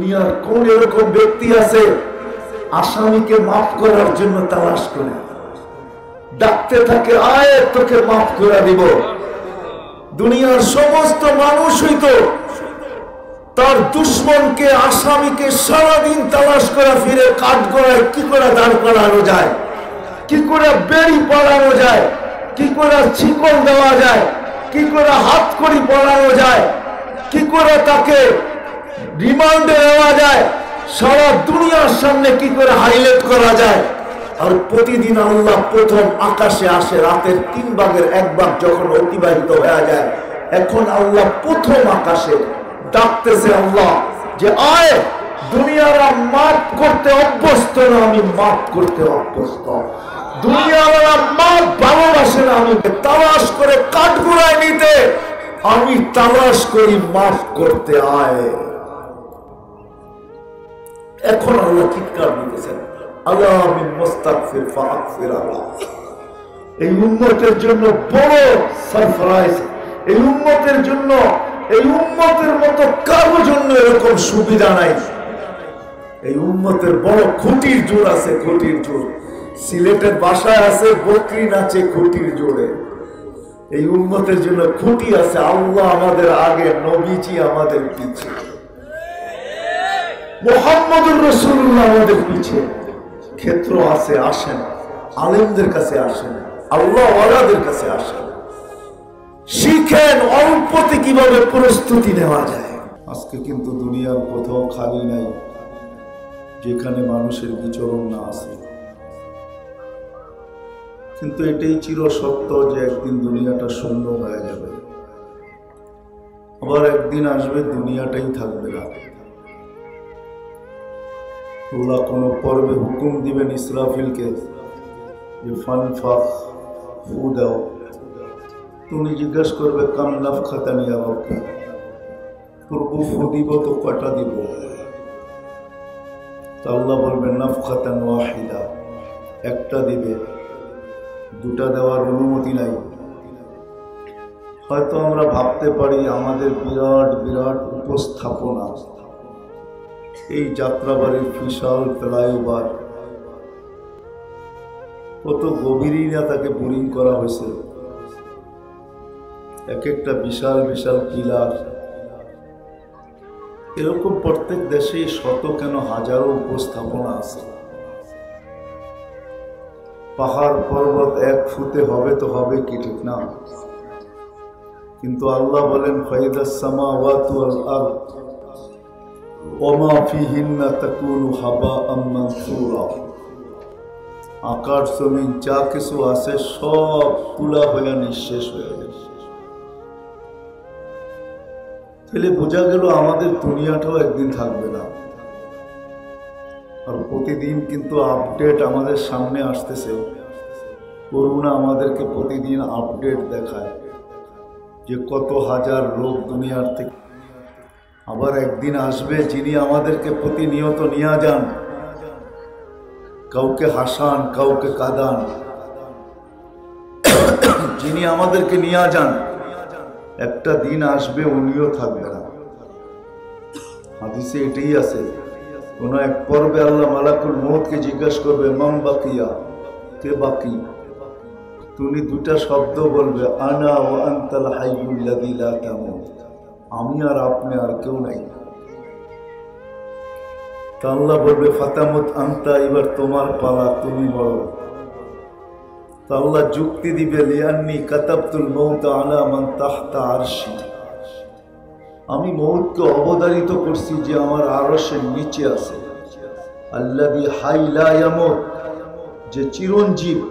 দুনিয়ার কোন এরকম ব্যক্তি আছে আসামিকে মাফ করার জন্য তালাশ করে ডাকতে থাকে, আয় তোকে মাফ করে দিব। দুনিয়ার সমস্ত মানুষই তো তার দুশ্মনকে, আসামিকে সারাদিন তালাশ করে ফিরে কাঠ গড়ায় কি করে দাঁড় করানো যায়, কি করে বেড়ি পড়ানো যায়, কি করে শিকল দেওয়া যায়, কি করে হাত কড়ি পড়ানো যায়, কি করে তাকে রিমান্ডে নেওয়া যায়, সারা দুনিয়ার সামনে কি করে হাইলাইট করা যায়। আর প্রতিদিন আল্লাহ প্রথম আকাশে আসে, রাতের 1/3 যখন অতিবাহিত হয়ে যায়, এখন আল্লাহ প্রথম আকাশে ডাকতেছে আল্লাহ যে আয়, দুনিয়ারা মাফ করতে অভ্যস্ত না, আমি মাফ করতে অভ্যস্ত। দুনিয়ারা মাফ ভালোবাসে না, আমি তালাশ করে কাঠগড়ায় নিতে, আমি তালাশ করি মাফ করতে, আয়। এখন আল্লাহ চিৎকার দিতেছেন, আল্লাহ আমি মুস্তাগফির ফাগফির আল্লাহ। এই উম্মতের জন্য বড় সারপ্রাইজ, এই উম্মতের জন্য, এই উম্মতের মতো কারো জন্য এরকম সুবিধা নাই। এই উম্মতের বড় খুঁটির জোর আছে, খুঁটির জোর। সিলেটের বাসায় আছে বকরি নাচে খুঁটির জোরে। এই উম্মতের জন্য খুঁটি আছে, আল্লাহ আমাদের আগে, নবীজি আমাদের পিছে, মুহাম্মদুর রাসূলুল্লাহ আমাদের পিছে। ক্ষেত্র আছে, আসেন আলেমদের কাছে, আসেন আল্লাহ ওয়ালাদের কাছে, আসেন শিখেন অল্পতে কিভাবে প্রস্তুতি নেওয়া যায়। আজকে কিন্তু দুনিয়ার কোথাও খালি নাই যেখানে মানুষের বিচরণ না আছে। কিন্তু এটাই চির সত্য যে একদিন দুনিয়াটা শূন্য হয়ে যাবে, আবার একদিন আসবে দুনিয়াটাই থাকবে না। আল্লাহ কোন পর্বে হুকুম দিবেন ইসরাফিলকে যে ফানফাখ, ফু দাও। তুমি জিজ্ঞাসা করবে কাম নাফখাতানি ইয়া রাব্বি, পূর্ব ফু দিব তো কটা দিব? তা আল্লাহ বলবেন নাফখাতান ওয়াহিদা, একটা দিবে, দুটা দেওয়ার অনুমতি নাই। হয়তো আমরা ভাবতে পারি আমাদের বিরাট বিরাট উপস্থাপনা, এই যাত্রাবাড়ির বিশাল ফ্লাইওভার, কত গভীরই না তাকে বোরিং করা হয়েছে, এক একটা বিশাল বিশাল পিলার। এরকম প্রত্যেক দেশে শত কেন হাজারো উপস্থাপনা আছে। পাহাড় পর্বত 1 ফুটে হবে তো হবে কি, ঠিক না? কিন্তু আল্লাহ বলেন ফাইদাস সামাওয়াতু ওয়াল আরদ ওমা ফিহিন্না তাকুনু হাবাআম মানসুরা। আকাশ জমিন যা কিছু আছে সব তুলা হয়ে নিঃশেষ হয়ে গেছে। তাহলে বোঝা গেল আমাদের দুনিয়াটাও একদিন থাকবে না। আর প্রতিদিন কিন্তু আপডেট আমাদের সামনে আসতেছে। করোনা আমাদেরকে প্রতিদিন আপডেট দেখায় যে কত হাজার লোক দুনিয়ার থেকে। আবার একদিন আসবে যিনি আমাদেরকে প্রতিনিয়ত নিয়ে যান, কাউকে হাসান কাউকে কাঁদান, যিনি আমাদেরকে নিয়ে যান, একটা দিন আসবে উনিও থাকবে না। হাদিসে এটাই আছে। কোন এক পর্বে আল্লাহ মালাকুল মউতকে জিজ্ঞাসা করবে মান বাকিয়া, কে বাকি? তুমি দুটা শব্দ বলবে, আনা ওয়া আনতাল হাইয়ুল লাযী লা তামুত, আমি আর আপনি আর কেউ নাই। তা আল্লাহ বলবে ফাতামুত আনতা, এবার তোমার পালা, তুমি বলো। তা আল্লাহ যুক্তি দিবে লিআন্নী কাতাবতুল মউত আলা মান তাহতা আরশি, আমি মউতকে অবধারিত করছি যে আমার আরশের নিচে আছে। আল্লাযী হাই লা ইয়ামুত, যে চিরঞ্জীব,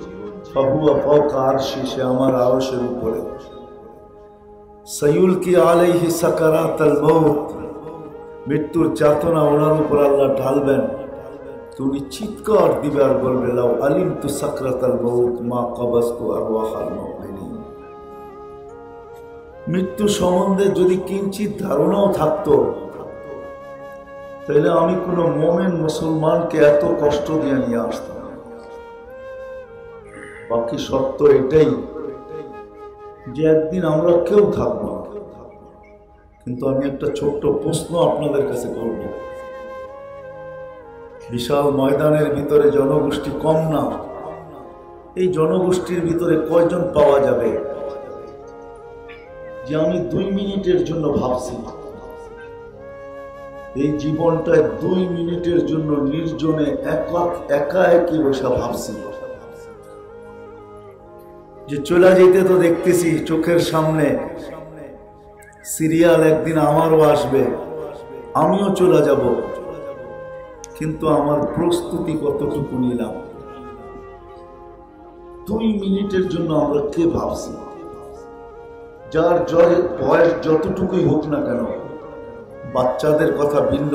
ফাহুয়া ফাওকা আরশি, সে আমার আরশের উপরে। সাইয়ুলকি আলাইহি সাকারাতাল মউত, মৃত্যুর যাতনা ওনার উপর আল্লাহ ঢালবেন। তুমি চিৎকার দিবে আর বলবে লাউ আলিমতু সাকরাতাল মউত মা কাবাসতু আরওয়াহাল মুমিনিন। মৃত্যু সম্বন্ধে যদি কিঞ্চিত ধারণাও থাকতো, তাহলে আমি কোনো মুমিন মুসলমানকে এত কষ্ট দিয়ে নিয়ে আসতাম। বাকি সত্য এটাই যে একদিন আমরা কেউ থাকবো না। কিন্তু আমি একটা ছোট্ট প্রশ্ন আপনাদের কাছে করব, বিশাল ময়দানের ভিতরে জনগোষ্ঠী কম না, এই জনগোষ্ঠীর ভিতরে কয়জন পাওয়া যাবে যে আমি 2 মিনিটের জন্য ভাবছি, এই জীবনটায় 2 মিনিটের জন্য নির্জনে একা একই বসে ভাবছি যে চলে যেতে তো দেখতেছি চোখের সামনে সিরিয়াল, একদিন আমারও আসবে, আমিও চলে যাব, কিন্তু আমার প্রস্তুতি কতটুকু নিলাম? 2 মিনিটের জন্য আমরা কে ভাবছি? যার বয়স যতটুকুই হোক না কেন, বাচ্চাদের কথা ভিন্ন,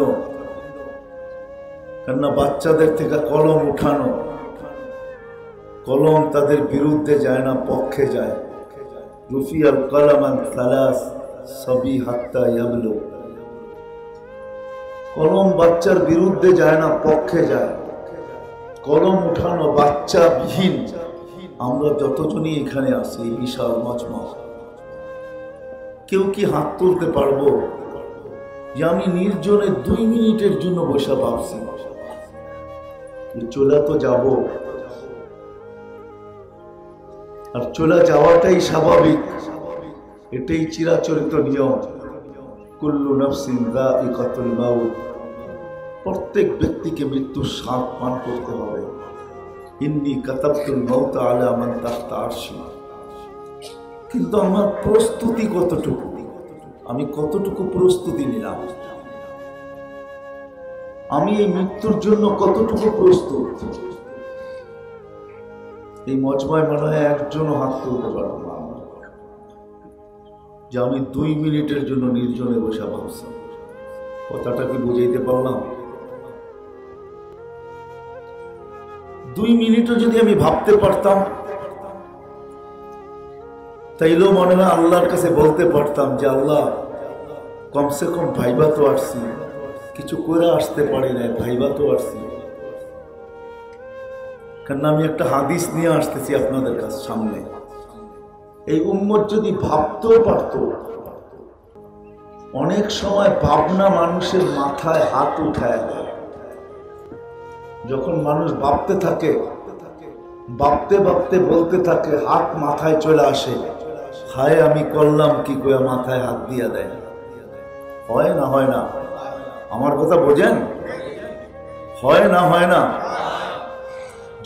কেননা বাচ্চাদের থেকে কলম উঠানো, কলম তাদের বিরুদ্ধে যায় না, পক্ষে যায়। রুফিয়াল কলামান সালাস সবই হাত্তা ইয়াবলু, কলম বাচ্চার বিরুদ্ধে যায় না, পক্ষে যায়। কলম উঠানো বাচ্চা বিহীন আমরা যতজনই এখানে আছি, এই বিশাল মজমা, কেউ কি হাত তুলতে পারবো যে আমি নির্জনে 2 মিনিটের জন্য বসে ভাবছি চলে তো যাব, আর চলে যাওয়াটাই স্বাভাবিক, এটাই চিরাচরিত নিয়ম। কুল্লু নাফসিন যায়িকাতুল মাউত, প্রত্যেক ব্যক্তিকে মৃত্যুর স্বাদ পান করতে হবে। ইন্নী কাতাবতুল মাউত আলা মান তাহতা আরশি, কিন্তু আমার প্রস্তুতি কতটুকু, আমি কতটুকু প্রস্তুতি নিলাম, আমি এই মৃত্যুর জন্য কতটুকু প্রস্তুত? এই মজমায় মনে হয় একজনও হাত তুলতে পারবো না যে আমি 2 মিনিটের জন্য নির্জনে বসে ভাবছি। কথাটা কি বুঝাইতে পারলাম? 2 মিনিটও যদি আমি ভাবতে পারতাম, তাইলেও মনে হয় আল্লাহর কাছে বলতে পারতাম যে আল্লাহ, কমসে কম ভাইবা তো আসছি, কিছু করে আসতে পারি না, ভাইবা তো আসছি। কারণ আমি একটা হাদিস নিয়ে আসতেছি আপনাদের কাছে সামনে। এই উম্মত যদি ভাবতেও পারত, অনেক সময় ভাবনা মানুষের মাথায় হাত উঠায় দেয়। যখন মানুষ ভাবতে থাকে, ভাবতে ভাবতে বলতে থাকে, হাত মাথায় চলে আসে, হায় আমি করলাম কি করে, মাথায় হাত দিয়া দেয়। হয় না? হয় না? আমার কথা বোঝেন? হয় না? হয় না?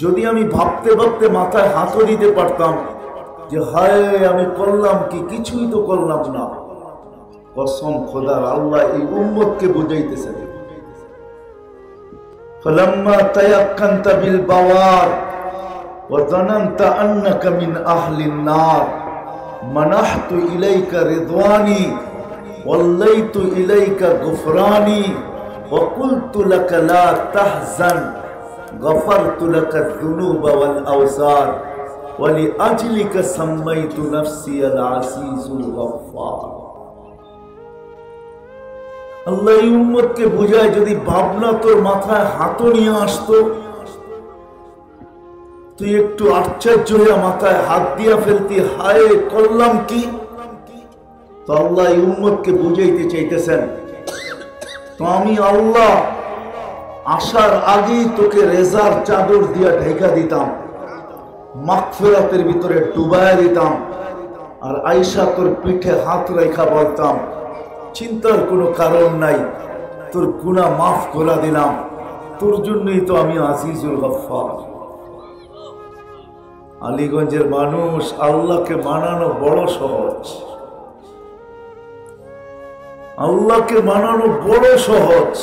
যদি আমি ভাবতে ভাবতে মাথায় হাতও দিতে পারতাম যে হায় আমি করলাম কি, কিছুই তো করলাম না, কসম খোদার, আল্লাহ এই উম্মতকে বুঝাইতেছেন। ফালাম্মা তায়াক্কানতা বিল বাওয়ার ওয়া যানানতা আন্নাকা মিন আহলিন নার মানাহতু ইলাইকা রিদওয়ানি ওয়াল্লাইতু ইলাইকা গুফরানি ওয়া কুলতু লাকা লা তাহজান গফারতু লাকা যুনুবা ওয়াল আওসার ওয়া লিআজলিকা সাম্মাইতু নাফসি আল আসিসুল গফফার। আল্লাহ এই উম্মতকে বুঝায়, যদি ভাবনা তোর মাথায় হাতও নিয়ে আসতো, তুই একটু আশ্চর্য হইয়া মাথায় হাত দিয়া ফেলতি, হায় করলাম কি। তো আল্লাহ এই উম্মতকে বুঝাইতে চাইতেছেন, তো আমি আল্লাহ আসার আগেই তোকে রেজার চাদর দিয়া ঢেকা দিতাম, মাগফিরাতের ভিতরে ডুবাইয়া দিতাম, আর আয়েশা তোর পিঠে হাত রেখা বলতাম চিন্তার কোনো কারণ নাই, তোর গুনাহ মাফ করে দিলাম, তোর জন্যই তো আমি আজিজুল গফফার। আলীগঞ্জের মানুষ, আল্লাহকে মানানো বড় সহজ, আল্লাহকে মানানো বড় সহজ।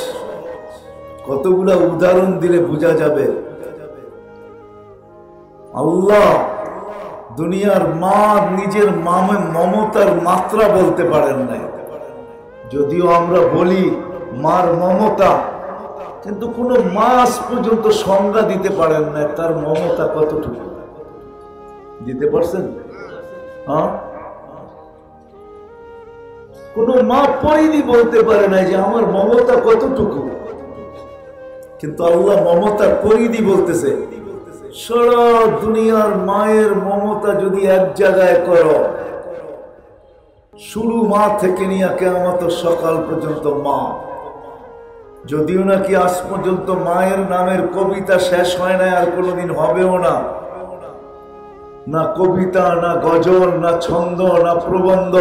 কতগুলা উদাহরণ দিলে বোঝা যাবে। আল্লাহ দুনিয়ার মা নিজের মমতার মাত্রা বলতে পারেন নাই, যদিও আমরা বলি মার মমতা, কিন্তু কোনো মাস পর্যন্ত সংজ্ঞা দিতে পারেন না তার মমতা কতটুকু। দিতে পারছেন? হ্যাঁ, কোন মা পরিধি বলতে পারে না যে আমার মমতা কতটুকু, কিন্তু আল্লাহ মমতার পরিধি বলতেছে। সারা দুনিয়ার মায়ের মমতা যদি এক জায়গায় করো, শুরু মা থেকে নিয়ে কিয়ামত সকাল পর্যন্ত মা, যদিও নাকি আজ পর্যন্ত মায়ের নামের কবিতা শেষ হয় না, আর কোনোদিন হবেও না। না কবিতা, না গজল, না ছন্দ, না প্রবন্ধ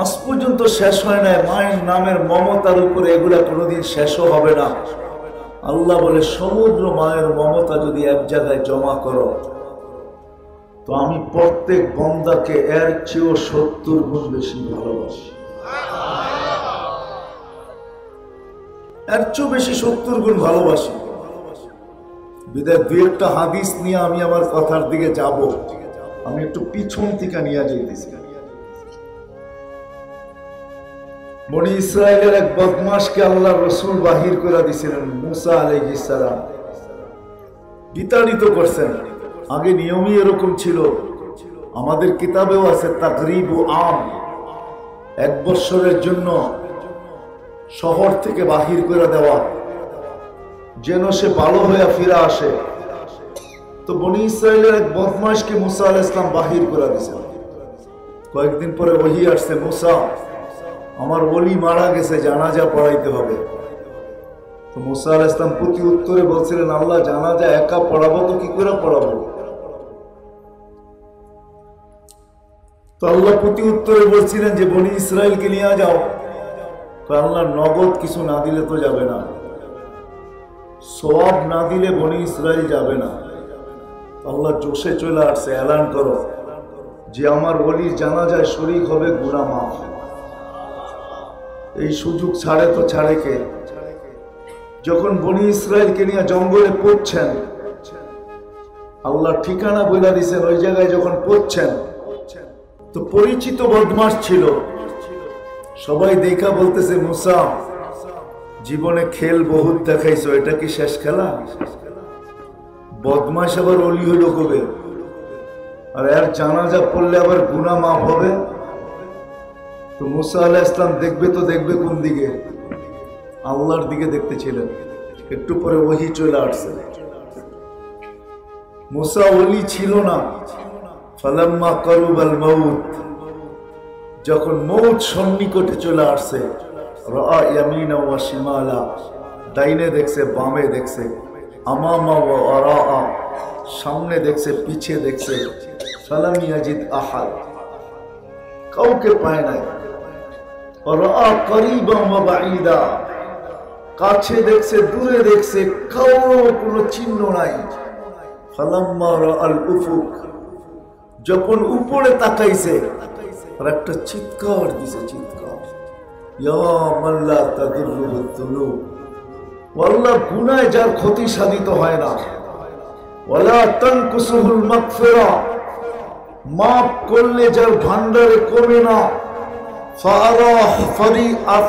আজ পর্যন্ত শেষ হয় না। মায়ের নামের মমতার উপরে এগুলা কোনোদিন শেষও হবে না। আল্লাহ বলে, সমুদ্র মায়ের মমতা যদি এক জায়গায় জমা করো, তো আমি প্রত্যেক বান্দাকে এর চেয়েও 70 গুণ বেশি ভালোবাসি। এর চেয়েও বেশি 70 গুণ ভালোবাসি। বিদায় দুই একটা হাদিস নিয়ে আমি আমার কথার দিকে যাব। আমি একটু পিছন থেকে নিয়ে যাইতেছি। বনি ইসরায়েলের এক বদমাশকে আল্লাহ রসুল বাহির করে দিয়েছিলেন, মুসা আলাইহিস সালাম। বিতাড়িত করছেন। আগে নিয়মই এরকম ছিল, আমাদের কিতাবেও আছে, তাকরিব ও আম, 1 বছরের জন্য শহর থেকে বাহির করে দেওয়া, যেন সে ভালো হয়ে ফিরে আসে। তো বনি ইসরায়েলের এক বদমাশকে মুসা আলাইহিস সালাম বাহির করে দিয়েছেন। কয়েকদিন পরে ওহী আসছে, মুসা, আমার ওলি মারা গেছে, জানাজা পড়াইতে হবে। তো মুসা আলাইহিস সালাম প্রতি উত্তরে বলছিলেন, আল্লাহ, জানাজা একা পড়াবো তো কি করে পড়াবো? তো আল্লাহ প্রতি উত্তরে বলছিলেন যে বনি ইসরায়েলকে নিয়ে যাও। তো আল্লাহ, নগদ কিছু না দিলে তো যাবে না, সওয়াব না দিলে বনি ইসরায়েল যাবে না। আল্লাহ জোশে চলে আসছে, এলান করো যে আমার ওলির জানাজায় শরীক হবে, গুনাহ মাফ। এই সুযোগ ছাড়ে তো ছাড়ে কে? যখন বনি ইসরায়েলকে নিয়ে জঙ্গলে পড়ছেন, আল্লাহ ঠিকানা বলে দিয়েছেন, ওই জায়গায় যখন পড়ছেন, তো পরিচিত বদমাশ ছিল। সবাই দেখা বলতেছে, মুসা, জীবনে খেল বহুত দেখাইছো, এটা কি শেষ খেলা? বদমাশ আবার অলি হইল কবে? আর এর জানাজা পড়লে আবার গুনাহ মাফ হবে? তো মুসা আলাইহিস সালাম দেখবে তো দেখবে কোন দিকে? আল্লাহর দিকে দেখতেছিলেন। একটু পরে ওহী চলে আসছে। মুসা ওলি ছিল না। ফালাম্মা কারুবাল মাউত, যখন মৌত সন্নিকটে চলে আসছে, রাআ ইয়ামিনা ওয়া শিমালা, ডাইনে দেখছে, বামে দেখছে, আমামা ওয়া ওয়ারাআ, সামনে দেখছে, পিছে দেখছে, ফালাম ইয়াজিদ আহাদ, কাউকে পায় নাই। রাআ করিবান ওয়া বাঈদা, কাছে দেখছে, দূরে দেখছে, কারো কোনো চিহ্ন নাই। ফালাম্মা রাআল উফুক, যখন উপরে তাকাইছে, আর একটা চিৎকার দিছে, চিৎকার, ইয়া মান লা তাদুররুহু যুনুব, আল্লাহ, গুনাহে যার ক্ষতি সাধিত হয় না, ওয়ালা তানকুসুহুল মাগফিরা, মাফ করলে যার ভান্ডারে কমে না,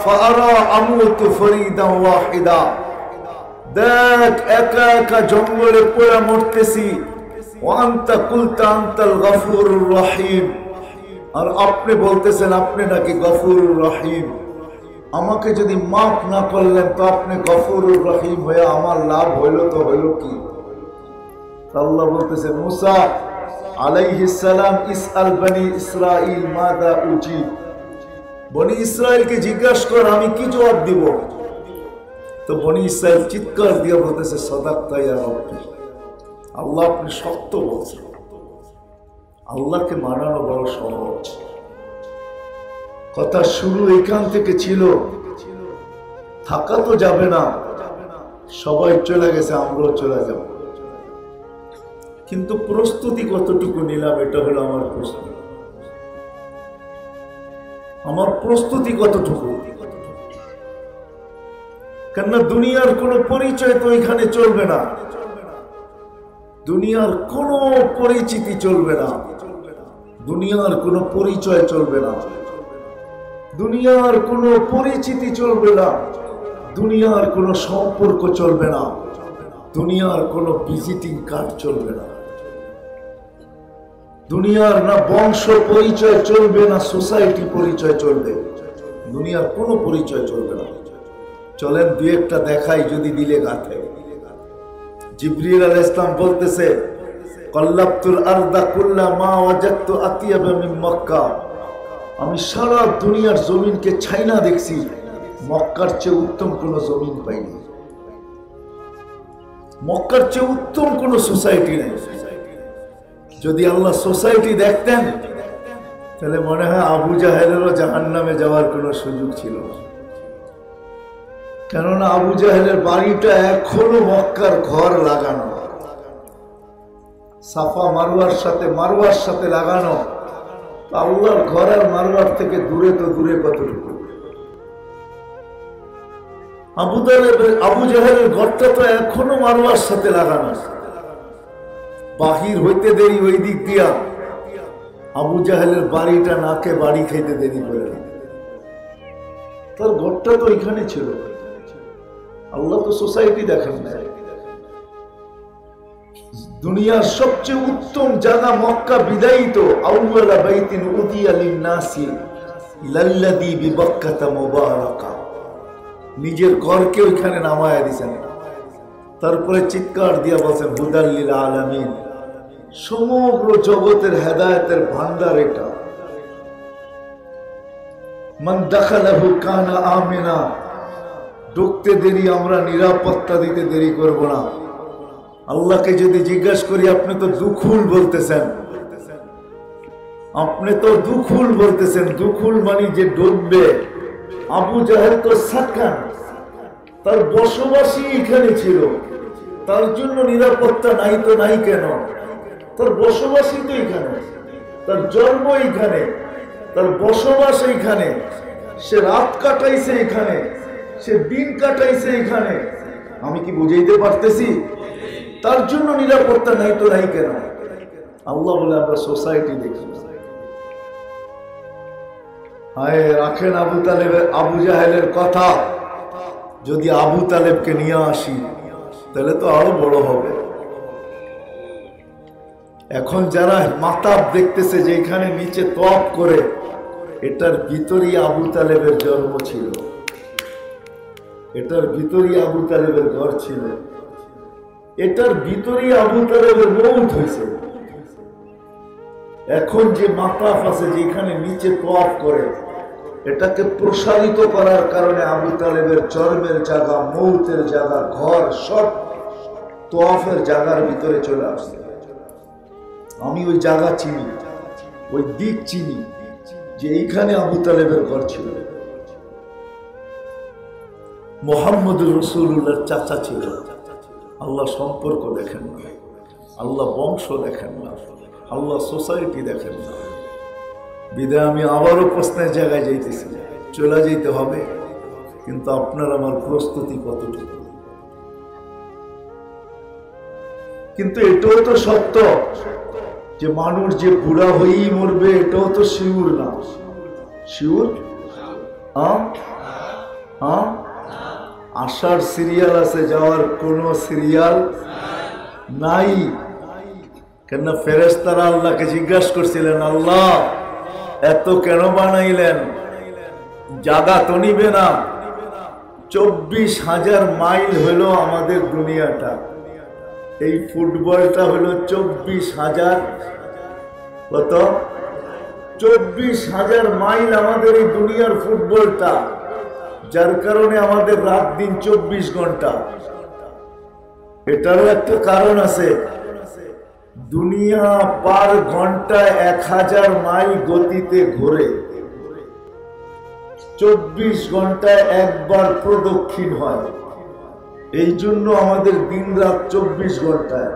ফাআরা আমুতু ফরিদান ওয়াহিদা, দেখ একা একা জঙ্গলে পড়ে মরতেছি, ওয়া আনতা কুলতা আনতাল গফুরুর রহিম, আর আপনি বলতেছেন আপনি নাকি গফুরুর রহিম। আমাকে যদি মাফ না করলেন, তো আপনি গফুরুর রহিম হয়ে আমার লাভ হইল তো হইল কি? আল্লাহ বলতেছে, মুসা আলাইহিস সালাম, ইসআল বনি ইসরাইল মাযা উজিব, বনি ইসরাইলকে জিজ্ঞাসা কর আমি কি জবাব দিব। তো বনি ইসরাইল চিৎকার দিয়ে বলতেছে, সাদাক্তা ইয়া রব্বি, আল্লাহ আপনি সত্য বলছেন। আল্লাহকে মানানো বড় সহজ। কথা শুরু এখান থেকে ছিল, থাকা তো যাবে না, সবাই চলে গেছে, আমরাও চলে যাব, কিন্তু প্রস্তুতি কতটুকু নিলাম, এটা হলো আমার প্রশ্ন। আমার প্রস্তুতি কতটুকু? কেননা দুনিয়ার কোনো পরিচয় তো এখানে চলবে না, দুনিয়ার কোনো পরিচিতি চলবে না, দুনিয়ার কোনো পরিচয় চলবে না, দুনিয়ার কোনো পরিচিতি চলবে না, দুনিয়ার কোনো সম্পর্ক চলবে না, দুনিয়ার কোনো ভিজিটিং কার্ড চলবে না, দুনিয়ার না বংশ পরিচয় চলবে, না সোসাইটি পরিচয় চলবে, দুনিয়ার কোনো পরিচয় চলবে না। চলেন দুই একটা দেখাই, যদি দিলে গাথে। জিবরিল আলাইহিস সালাম বলতেছে, কল্লাবতুল আরদা কুল্লা মা ওয়াজাদতু আতিয়াবা মিন মক্কা, আমি সারা দুনিয়ার জমিনকে ছাইনা দেখছি, মক্কার চেয়ে উত্তম কোন জমিন পাইনি, মক্কার চেয়ে উত্তম কোন সোসাইটি নেই। যদি আল্লাহ সোসাইটি দেখতেন তাহলে মনে হয় আবু জাহেলেরও জাহান্নামে যাওয়ার কোনো সুযোগ ছিল না। কেননা আবু জাহেলের বাড়িটা এখনো মক্কার ঘর লাগানো, সাফা মারওয়ার সাথে লাগানো। আল্লাহর ঘর আর মারওয়ার থেকে দূরে তো দূরে কতটুকু। আবু জাহেলের ঘরটা তো এখনো মারওয়ার সাথে লাগানো, বাহির হইতে দেরি ওই দিক দিয়া, আবু জাহেলের বাড়িটা নাকে বাড়ি খাইতে দেরি করে। তার ঘরটা তো ওইখানে ছিল। আল্লাহ তো সোসাইটি দেখেন না। দুনিয়ার সবচেয়ে উত্তম জায়গা মক্কা বিদায়িত, আউয়ালা বাইতিন উদিয়া লিন-নাসি লাল্লাযী বিবাক্কাতা মুবারাকা। নিজের ঘরকে ওইখানে নামায়া দিয়েছেন, তারপরে চিৎকার দিয়া বলছেন হুদাল লিল আলামিন, সমগ্র জগতের হেদায়েতের ভান্ডার এটা। মান দাখালাহু কানা আমিনা, ঢুকতে দেরি আমরা নিরাপত্তা দিতে দেরি করব না। আল্লাহকে যদি জিজ্ঞাসা করি আপনি তো দুখুল বলতেছেন, আপনি তো দুখুল বলতেছেন, দুখুল মানে যে ডুববে। আবু জাহেল তো সাকান, তার বসবাসী এখানে ছিল, তার জন্য নিরাপত্তা নাই তো নাই কেন? তার বসবাসী তো এখানে, তার জন্ম এখানে, তার বসবাস এখানে, সে রাত কাটাইছে এখানে, সে দিন কাটাইছে এখানে। আমি কি বুঝাইতে পারতেছি? তার জন্য নিরাপত্তা নাই তো নাই কেন? আল্লাহ বলে আমরা সোসাইটি দেখি। হায় রাখেন আবু জাহেলের কথা, যদি আবু তালেবকে নিয়ে আসি তাহলে তো আরো বড় হবে। এখন যারা মাতাব দেখতেছে যে এখানে নিচে তওয়াফ করে, এটার ভিতরেই আবু তালেবের জন্ম ছিল, এটার ভিতরেই আবু তালেবের ঘর ছিল, এটার ভিতরেই আবু তালেবের মওত হয়েছে। এখন যে মাতাফ আছে যেখানে নিচে তওয়াফ করে, এটাকে প্রসারিত করার কারণে আবু তালেবের জন্মের জায়গা, মওতের জায়গা, ঘর সব তওয়াফের জায়গার ভিতরে চলে আসছে। আমি ওই জায়গা চিনি, ওই দিক চিনি যে এইখানে আবু তালেবের ঘর ছিল। মুহাম্মদুর রাসূলুল্লাহর চাচা ছিল। আল্লাহ সম্পর্ক দেখেন না, আল্লাহ বংশ দেখেন না, আল্লাহ সোসাইটি দেখেন না। বিদায় আমি আবারও প্রশ্নের জায়গায় যাইতেছি, চলে যেতে হবে, কিন্তু আপনার আমার প্রস্তুতি কতটুকু? কিন্তু এটাও তো সত্য যে মানুষ যে বুড়া হয়েই মরবে, এটাও তো শিউর না। শিউর আসার সিরিয়াল আছে, যাওয়ার কোন সিরিয়াল নাই। কেন ফেরেশতারা আল্লাহকে জিজ্ঞাসা করছিলেন, আল্লাহ এত কেন বানাইলেন? জায়গা তো নিবে না। 24,000 মাইল হলো আমাদের দুনিয়াটা, এই ফুটবলটা হলো 24,000, কত? 24,000 মাইল আমাদের এই দুনিয়ার ফুটবলটা, যার কারণে আমাদের রাত দিন 24 ঘন্টা। এটারও একটা কারণ আছে, দুনিয়া পার ঘন্টায় 1000 মাইল গতিতে ঘোরে, 24 ঘন্টায় একবার প্রদক্ষিণ হয়। এই জন্য আমাদের দিন রাত 24 ঘন্টায়।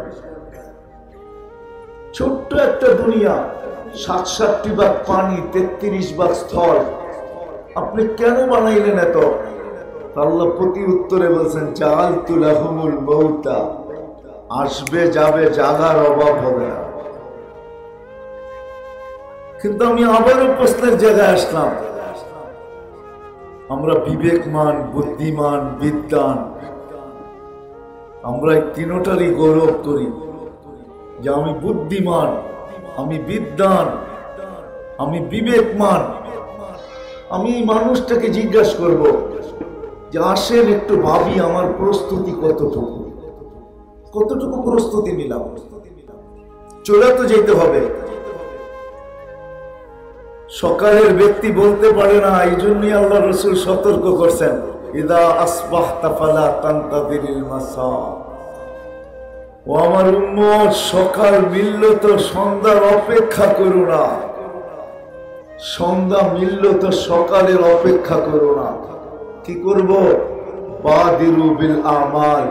ছোট্ট একটা দুনিয়া, 67 ভাগ পানি, 33 ভাগ স্থল। আপনি কেন বানাইলেন এত? আল্লাহ প্রতি উত্তরে বলছেন, জাআলতু লাহুমুল মাউতা, আসবে যাবে, জাগার অভাব হবে না। কিন্তু আমি আবারও প্রশ্নের জায়গায় আসলাম, আমরা বিবেকমান, বুদ্ধিমান, বিদ্বান, আমরা এই তিনটারই গৌরব করি যে আমি বুদ্ধিমান, আমি বিদ্বান, আমি বিবেকমান। আমি মানুষটাকে জিজ্ঞাসা করব যে আসেন একটু ভাবি আমার প্রস্তুতি কতটুকু, কতটুকু প্রস্তুতি নিলাম। চলে তো যেতে হবে, সকালের ব্যক্তি বলতে পারে না, এই জন্যই আল্লাহ রসুল সতর্ক করছেন, ইদা আসবাহতা ফালা তানতাযিরিল মাসা। ও আমার উম্মত, সকাল মিলল তো সন্ধ্যার অপেক্ষা করো না, সন্ধ্যা মিলল তো সকালের অপেক্ষা করো না। কি করব? বাদিরু বিল আমাল,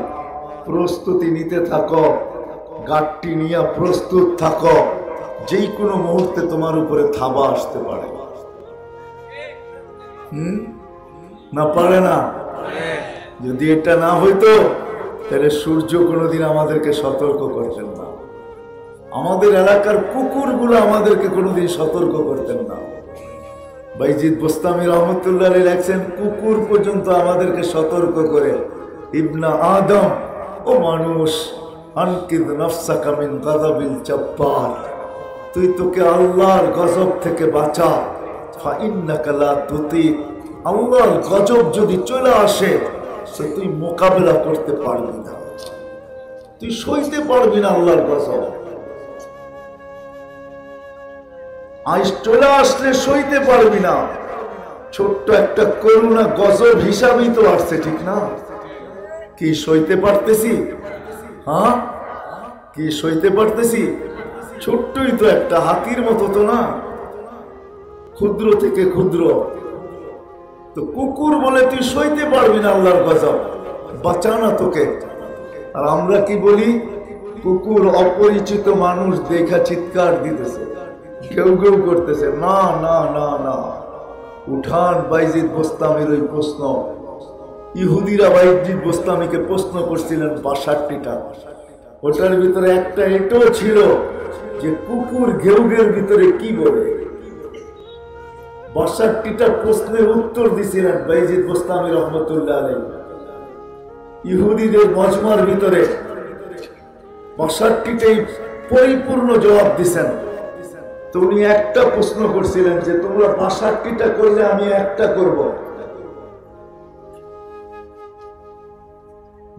প্রস্তুতি নিতে থাকো, গাড়ি নিয়ে প্রস্তুত থাকো, যেই কোনো মুহূর্তে তোমার উপরে থাবা আসতে পারে। না পারে না? যদি এটা না হইতো তাহলে সূর্য কোনোদিন আমাদেরকে সতর্ক করতেন না, আমাদের এলাকার কুকুরগুলো আমাদেরকে কোনোদিন সতর্ক করতেন না। বাইজিদ বোস্তামি রহমতুল্লাহ আলাইহি লেখছেন, কুকুর পর্যন্ত আমাদেরকে সতর্ক করে, ইবনা আদম, ও মানুষ, আনকিদ নাফসাকা মিন গাযাবিল জাব্বার, তুই তোকে আল্লাহর গজব থেকে বাঁচা। ফা ইন্নাকা লা তুতিক, আল্লাহর গজব যদি চলে আসে সে তুই মোকাবেলা করতে পারবি না, তুই সইতে পারবি না আল্লাহর গজব। আজ চলে আসলে সইতে পারবি না। ছোট্ট একটা করুণা গজব হিসাবেই তো আসছে, ঠিক না? কি সইতে পারতেছি? হ্যাঁ, কি সইতে পারতেছি? ছোট্টই তো একটা, হাতির মতো তো না, ক্ষুদ্র থেকে ক্ষুদ্র। তো কুকুর বলে তুই সইতে পারবি না আল্লাহর গজব, বাঁচা না তোকে। আর আমরা কি বলি? কুকুর অপরিচিত মানুষ দেখা চিৎকার দিতেছে, কেউ কেউ করতেছে, না না না না। উঠান বাইজিদ বোস্তামির ওই প্রশ্ন, ইহুদিরা বাইজিদ বোস্তামিকে প্রশ্ন করছিলেন ৬২টা, ওটার ভিতরে একটা এটাও ছিল যে কুকুর ঘেউঘের ভিতরে কি বলে। ৬২টা প্রশ্নের উত্তর দিছিলেন বাইজিদ বোস্তামি রহমতুল্লাহ আলাইহি ইহুদিদের মজমার ভিতরে। ৬২টাই পরিপূর্ণ জবাব দিছেন। তো উনি একটা প্রশ্ন করছিলেন যে তোমরা ৬২টা করলে আমি একটা করব,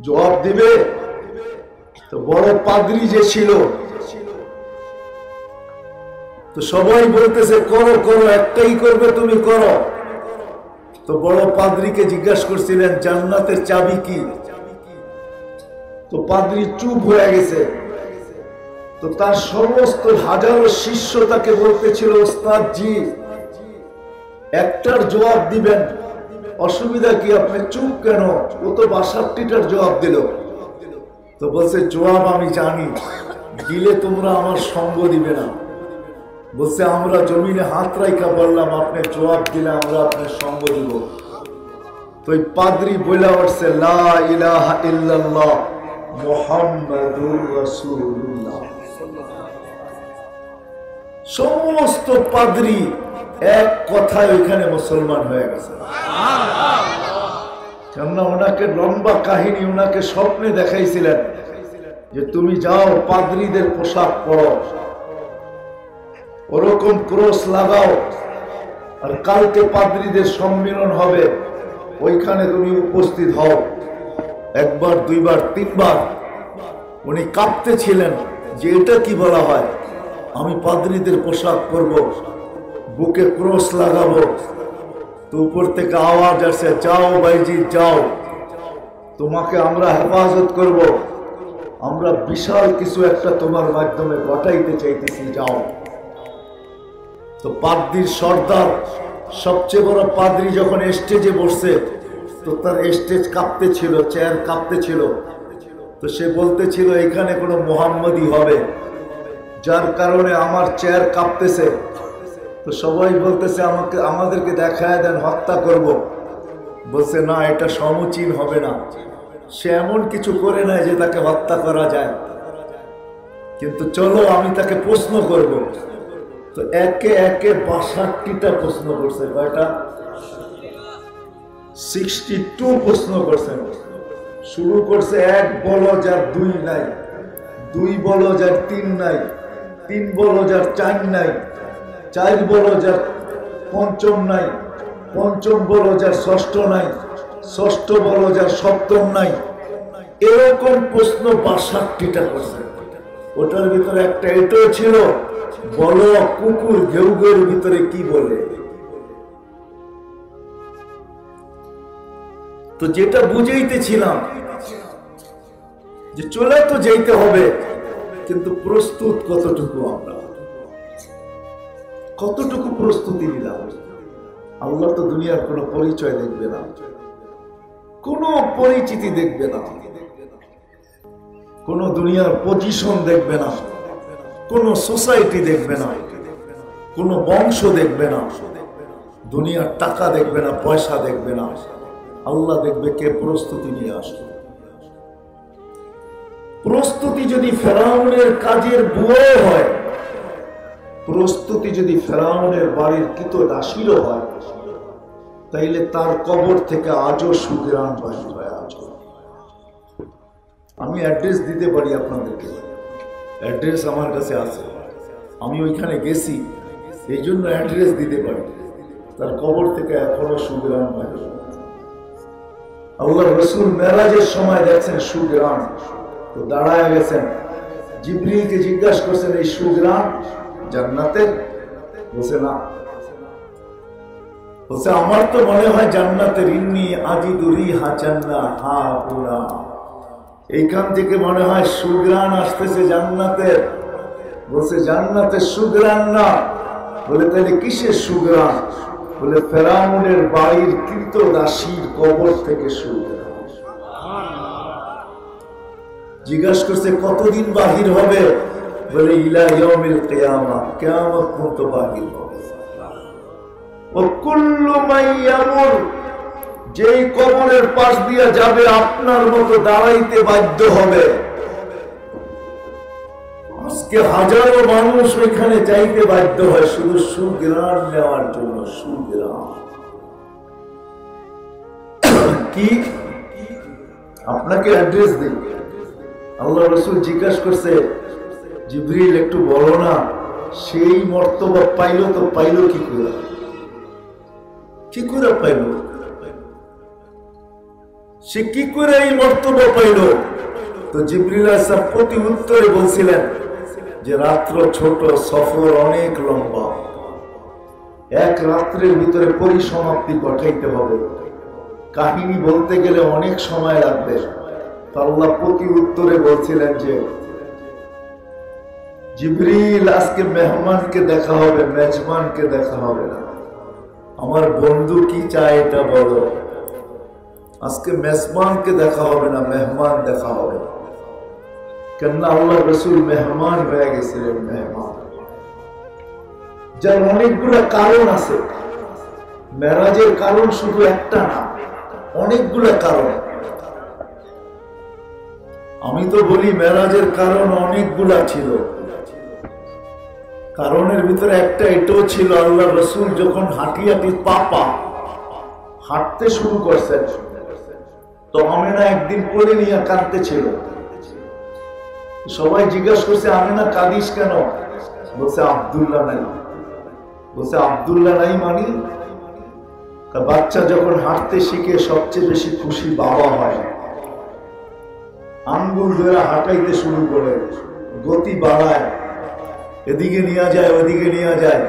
জবাব দিবে? তো বড় পাদ্রী যে ছিল, তো সবাই বলতেছে করো করো, একটাই করবে তুমি, করো। তো বড় পাদ্রীকে জিজ্ঞাসা করছিলেন জান্নাতের চাবি কি? তো পাদ্রী চুপ হয়ে গেছে। তো তার সমস্ত হাজারো শিষ্য তাকে বলতেছিল, ওস্তাদ জি একটার জবাব দিবেন, অসুবিধা কি, আপনি চুপ কেন? ও তো ৬২টার জবাব দিল। তো বলছে জবাব আমি জানি, দিলে তোমরা আমার সঙ্গ দিবে না। বলছে আমরা জমিনে হাত রাইখা বললাম আপনি জবাব দিলে আমরা আপনার সঙ্গ দিব। তো ওই পাদ্রী বলে উঠছে, লা ইলাহা ইল্লাল্লাহ মুহাম্মাদুর রাসূলুল্লাহ। সমস্ত পাদ্রী এক কথায় ওইখানে মুসলমান হয়ে গেছে। কেননা ওনাকে লম্বা কাহিনী, ওনাকে স্বপ্নে দেখাইছিলেন যে তুমি যাও পাদ্রীদের পোশাক পরো, ওরকম ক্রস লাগাও, আর কালকে পাদ্রীদের সম্মেলন হবে, ওইখানে তুমি উপস্থিত হও। একবার, দুইবার, তিনবার উনি কাঁপতেছিলেন যে এটা কি বলা হয়, আমি পাদ্রীদের পোশাক পরব, বুকে ক্রস লাগাবো। তো উপর থেকে আওয়াজ আসছে, যাও বাইজিদ যাও, তোমাকে আমরা হেফাজত করব, আমরা বিশাল কিছু একটা তোমার মাধ্যমে ঘটাইতে চাইতেছি, যাও। তো পাদ্রীর সর্দার, সবচেয়ে বড় পাদ্রী যখন স্টেজে বসছে, তো তার স্টেজ কাঁপতে ছিল, চেয়ার কাঁপতে ছিল। তো সে বলতেছিল এখানে কোনো মুহাম্মদী হবে, যার কারণে আমার চেয়ার কাঁপতেছে। তো সবাই বলতেছে আমাদেরকে দেখায় দেন, হত্যা করব। বলছে না, এটা সমুচীন হবে না। সে এমন কিছু করে নাই যে তাকে হত্যা করা যায়, কিন্তু চলো আমি তাকে প্রশ্ন করব। তো একে একে ৬২টা প্রশ্ন করছে। কয়টা? 62 প্রশ্ন করছেন। শুরু করছে, এক বলো যার দুই নাই, দুই বলো যার তিন নাই, তিন বলো যার চার নাই, চার বলো যার পঞ্চম নাই, পঞ্চম বলো যার ষষ্ঠ নাই, ষষ্ঠ বলো যার সপ্তম নাই। এরকম প্রশ্ন ৬২টা করছে। ওটার ভিতরে একটা এটো ছিল, বলো কুকুর ঘেউঘের ভিতরে কি বলে। তো যেটা বুঝাইতেছিলাম যে চলে তো যেতে হবে, কিন্তু প্রস্তুত কতটুকু, আমরা কতটুকু প্রস্তুতি নিলাম। আল্লাহ তো দুনিয়ার কোনো পরিচয় দেখবে না, কোনো পরিচিতি দেখবে না, কোন দুনিয়ার পজিশন দেখবে না, কোন সোসাইটি দেখবে না, কোন বংশ দেখবে না, দুনিয়ার টাকা দেখবে না, পয়সা দেখবে না। আল্লাহ দেখবে কে প্রস্তুতি নিয়ে আসবে। প্রস্তুতি যদি ফেরাউনের কাজের বুয়ো হয়, প্রস্তুতি যদি ফেরাউনের বাড়ির কৃতদাসীরও হয়, তাইলে তার কবর থেকে আজও সুগ্রাণ বাহির হয়। আজও আমি অ্যাড্রেস দিতে পারি আপনাদেরকে, অ্যাড্রেস আমার কাছে আছে, আমি ওইখানে গেছি, এই জন্য অ্যাড্রেস দিতে পারি। তার কবর থেকে এখনো সুগ্রাণ বাহির হয়। আল্লাহ রসুল মেরাজের সময় দেখছেন সুগ্রাণ, তো দাঁড়ায় গেছেন, জিবরিলকে জিজ্ঞাসা করছেন এই সুগ্রাণ জান্নাতের? বলছে না। বলছে আমার তো মনে হয় জান্নাতের। ইন্নী আজিদু রিহা জান্নাত হা পুরা, এইখান থেকে মনে হয় সুগ্রাণ আসতেছে জান্নাতের। বলছে জান্নাতের সুগ্রাণ না। বলে তাহলে কিসের সুগ্রাণ? বলে ফেরাউনের বাড়ির কৃতদাসীর কবর থেকে সুগ্রাণ। জিজ্ঞাসা করছে কতদিন বাহির হবে? বলে ইলা ইয়াউমিল কিয়ামা, কিয়ামত পর্যন্ত বাহির হবে। ও কুল্লু মাইয়ামুর, যেই কবরের পাশ দিয়ে যাবে আপনার মতো দাঁড়াইতে বাধ্য হবে। আজকে হাজারো মানুষ ওইখানে যাইতে বাধ্য হয় শুধু সুগ্রাণ নেওয়ার জন্য। সুগ্রাণ কি? আপনাকে অ্যাড্রেস দিই। আল্লাহ রসুল জিজ্ঞাসা করছে জিবরিল একটু বলো না, সেই মর্তবা পাইল তো পাইল কি করে? কি করে পাইল? সে কি করে এই মর্তবা পাইল? তো জিবরিল আলাইহিস প্রতি উত্তরে বলছিলেন যে রাত্র ছোট, সফর অনেক লম্বা, এক রাত্রের ভিতরে পরিসমাপ্তি ঘটাইতে হবে, কাহিনী বলতে গেলে অনেক সময় লাগবে। আল্লাহ প্রতি উত্তরে বলছিলেন যে জিবরিল আজকে মেহমানকে দেখা হবে, মেজবানকে দেখা হবে না। আমার বন্ধু কি চায় এটা বলো। আজকে মেজবানকে দেখা হবে না, মেহমান দেখা হবে। কেননা আল্লাহ রসুল মেহমান হয়ে গেছিলেন। মেহমান যার অনেকগুলো কারণ আছে। মেরাজের কারণ শুধু একটা না, অনেকগুলো কারণ। আমি তো বলি মেরাজের কারণ অনেকগুলা ছিল। কারণের ভিতরে একটা এটাও ছিল, আল্লাহ রসুল যখন হাঁটি হাঁটি পাপা হাঁটতে শুরু করছেন, তো আমেনা একদিন কোলে নিয়ে কাঁদতে ছিল। সবাই জিজ্ঞাসা করছে আমেনা কাঁদিস কেন? বলছে আব্দুল্লাহ নাই। বলছে আব্দুল্লাহ নাই মানি? বাচ্চা যখন হাঁটতে শিখে সবচেয়ে বেশি খুশি বাবা হয়। আঙ্গুল ধরে হাঁটাইতে শুরু করে, গতি বাড়ায়, এদিকে নিয়ে যায়, ওদিকে নিয়ে যায়,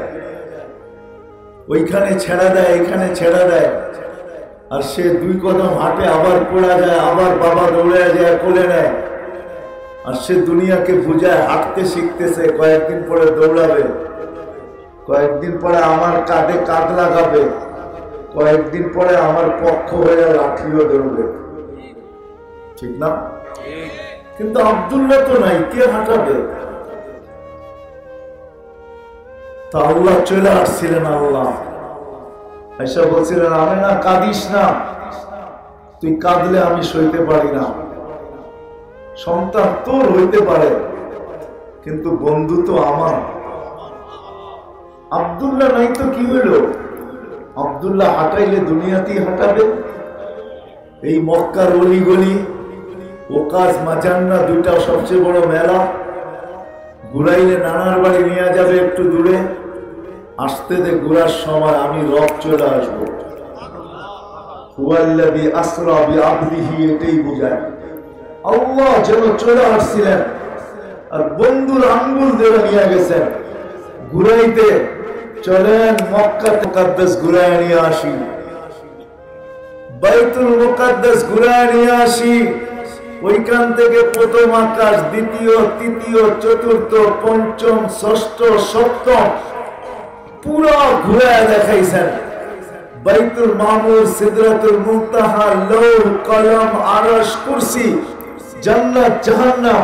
ওইখানে ছেড়া দেয়, এখানে ছেড়া দেয়। আর সে দুই কদম হাঁটে, আবার পড়া যায়, আবার বাবা দৌড়ে যায়, কোলে নেয়। আর সে দুনিয়াকে বুঝায় হাঁটতে শিখতেছে, কয়েকদিন পরে দৌড়াবে, কয়েকদিন পরে আমার কাঁধে কাঁধ লাগাবে, কয়েকদিন পরে আমার পক্ষ হয়ে লাঠিও ধরবে। ঠিক না? কিন্তু আব্দুল্লাহ তো নাই, কে হাঁটাবে? তা আল্লাহ চলে আসছিলেন। আল্লাহ এসে বলছিলেন আমি না কাঁদিস না, তুই কাঁদলে আমি সইতে পারি না। সন্তান তোর হইতে পারে, কিন্তু বন্ধু তো আমার। আব্দুল্লাহ নাই তো কি হইল? আব্দুল্লাহ হাঁটাইলে দুনিয়াতেই হাঁটাবে। এই মক্কার অলিগলি, ওকাজ মাজান্না দুইটা সবচেয়ে বড় মেলা, ঘুরাইলে নানার বাড়ি নিয়ে যাবে একটু দূরে, আসতে দে ঘুরার সময় আমি রব চলে আসবো। হুয়াল্লাযী আসরা বিআবদিহি, এটাই বুঝায়। আল্লাহ যেন চলে আসছিলেন। আর বন্ধুর আঙ্গুল ধরে নিয়ে গেছেন ঘুরাইতে, চলেন মক্কা মুকাদ্দাস ঘুরায় নিয়ে আসি, বাইতুল মুকাদ্দাস ঘুরায় নিয়ে আসি। ওইখান থেকে প্রথম আকাশ, দ্বিতীয়, তৃতীয়, চতুর্থ, পঞ্চম, ষষ্ঠ, সপ্তম পুরো ঘুরায় দেখাইছেন। বাইতুল মামুর, সিদরাতুল মুনতাহা, লৌহ কলম, আরশ, কুরসি, জান্নাত, জাহান্নাম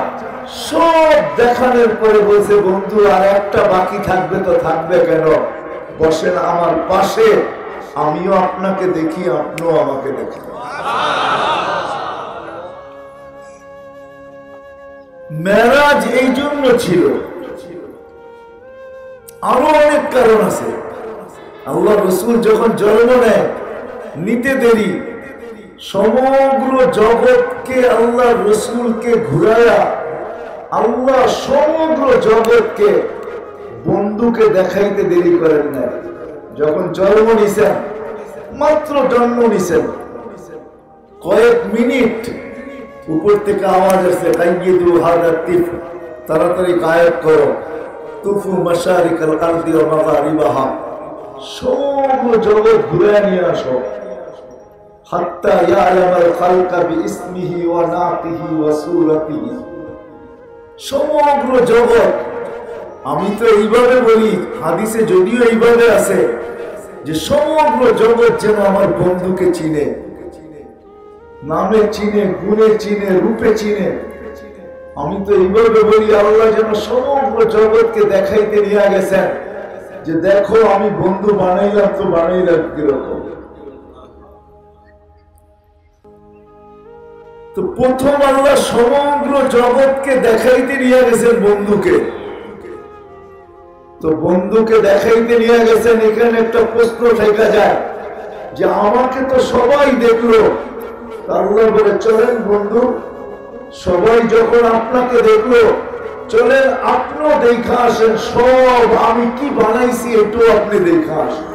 সব দেখানোর পরে বলছে, বন্ধু আর একটা বাকি থাকবে। তো থাকবে কেন, বসেন আমার পাশে, আমিও আপনাকে দেখি, আপনিও আমাকে দেখি। মেরাজ এই জন্য ছিল, আরো অনেক কারণ আছে। আল্লাহ রসুল যখন জন্ম নেয়, নিতে দেরি, সমগ্র জগৎকে আল্লাহ রসুলকে ঘুরায়া আল্লাহ সমগ্র জগৎকে বন্ধুকে দেখাইতে দেরি করেন না। যখন জন্ম নিছেন, মাত্র জন্ম নিছেন, কয়েক মিনিট উপর থেকে আওয়াজ আসছে, কাইয়িদু হাযা তিফ, তাড়াতাড়ি গায়েব করো, তুফু মাশারিকাল আরদি ওয়া মাগারিবাহা, সমগ্র জগৎ ঘুরে নিয়ে আসো, হাত্তা ইয়ালামাল খালকা বিইসমিহি ওয়া নাতিহি ওয়া সূরাতিহি, সমগ্র জগৎ। আমি তো এইভাবে বলি, হাদিসে যদিও এইভাবে আছে যে সমগ্র জগৎ যেন আমার বন্ধুকে চিনে, নামে চিনে, গুণে চিনে, রূপে চিনে। আমি তো এইভাবে বলি, আল্লাহ যেন সমগ্র জগৎকে দেখাইতে নিয়ে গেছেন যে দেখো আমি বন্ধু বানাইলাম, তো বানাইলাম কিরকম। তো প্রথম আল্লাহ সমগ্র জগৎকে দেখাইতে নিয়ে গেছেন বন্ধুকে। তো বন্ধুকে দেখাইতে নিয়ে গেছেন, এখানে একটা প্রশ্ন থেকে যায় যে আমাকে তো সবাই দেখলো, আল্লাহ বলে চলেন বন্ধু, সবাই যখন আপনাকে দেখলো, চলেন আপনিও দেখা আসেন, সব আমি কি বানাইছি এটাও আপনি দেখা আসেন,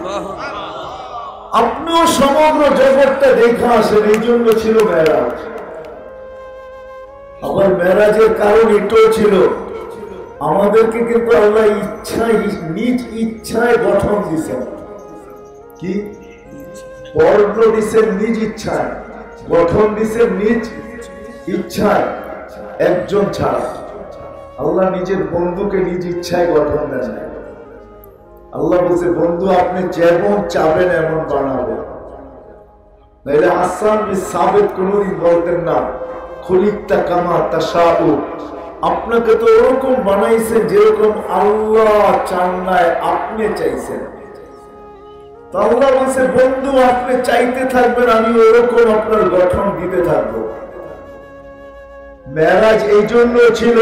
আপনিও সমগ্র জগৎটা দেখা আসেন। এই জন্য ছিল মেরাজ। আবার মেরাজের কারণ এটাও ছিল, আমাদেরকে কিন্তু আল্লাহ ইচ্ছায়, নিজ ইচ্ছায় গঠন দিছেন। কি বর্ণ দিছেন? নিজ ইচ্ছায়। গঠন দিছেন নিজ ইচ্ছায়, একজন ছাড়া। আল্লাহ নিজের বন্ধুকে নিজ ইচ্ছায় গঠন দেন। আল্লাহ বলছে, বন্ধু আপনি যেমন চাবেন এমন বানাবো। নাইলে হাসান বিন সাবিত কোনদিন বলতেন না, খুলিকতা কামা তাশাউ, আপনাকে তো ওরকম বানাইছেন যেরকম আল্লাহ চান নাই, আপনি চাইছেন। তো আল্লাহ বলছে, বন্ধু আপনি চাইতে থাকবেন, আমি ওরকম আপনার গঠন দিতে থাকবো। মেরাজ এই জন্য ছিল